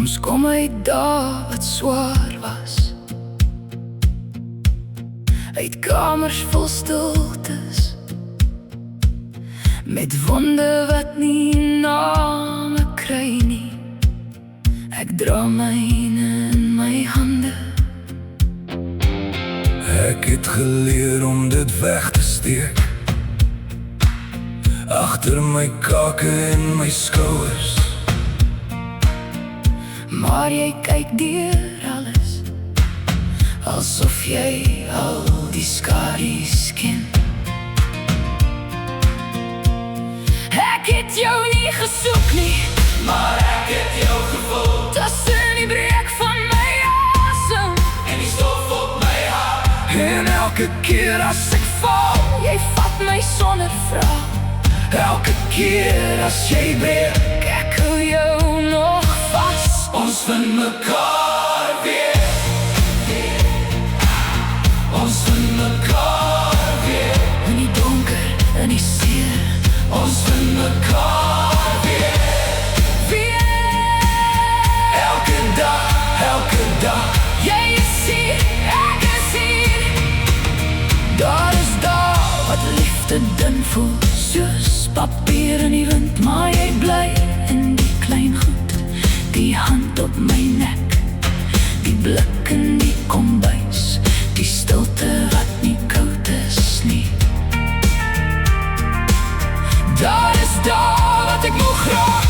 Ons kom uit dae wat swaar was, uit kamers vol stiltes, met wonde wat nie name kry nie. Ek dra myne in my hande. Ek het geleer om dit weg te steek, agter my kake en my skouers. Maar jy kyk deur alles, asof jy al die skadu's ken. Ek het jou nie gesoek nie, Maar ek het jou gevoel, tussen die breek van my asem en die stof op my haar. en elke keer as ek val, jy vat my sonder vraag. Elke keer as jy breek, ek hou jou nog vas. Ons vind mekaar weer, ons vind mekaar weer, In die donker, in die seer, ons vind mekaar weer. weer. Elke dag, Jy is hier, ek is hier. Daar is daar wat liefde dun voel, soos papier in die wind. Maar jy bly in die klein goed, die hand op my nek, die blik in die kombuis, die stilte wat nie koud is nie. Daar is daar wat ek moeg raak,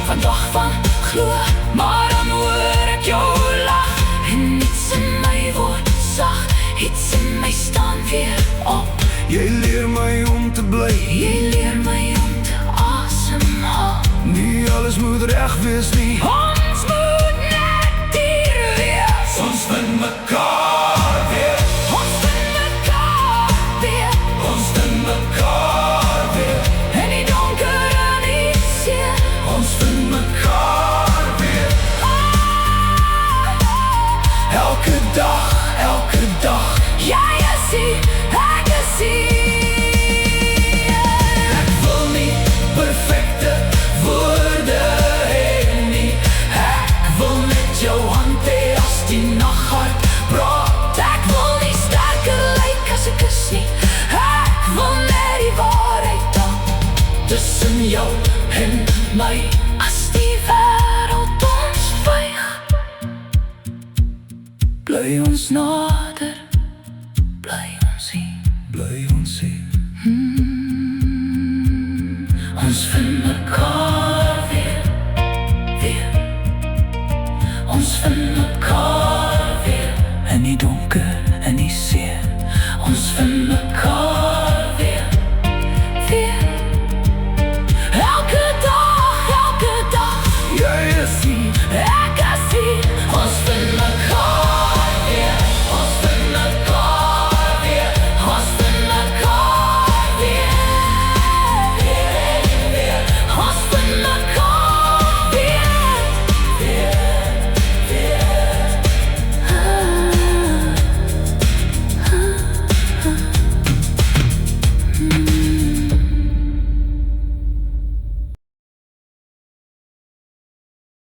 vandag van glo. Maar dan hoor ek jou lach, en iets in my word sag, iets in my staan weer op. jy leer my om te bly. Jy leer my om te asemhaal. Nie alles moet reg wees nie. Ons moet net hier wees. Ons vind mekaar weer, Ons vind mekaar weer. ons vind mekaar weer, In die donker en die seer. ons vind mekaar weer. Elke dag, Jy is hier, ek is hier. ek wil nie perfekte woorde hê nie. Ek wil net jou hand hê as die naghart praat. Ek wil nie sterker lyk as ek is nie. Ek wil net die waarheid dan tussen jou en my. As die wêreld ons buig, bly ons naak.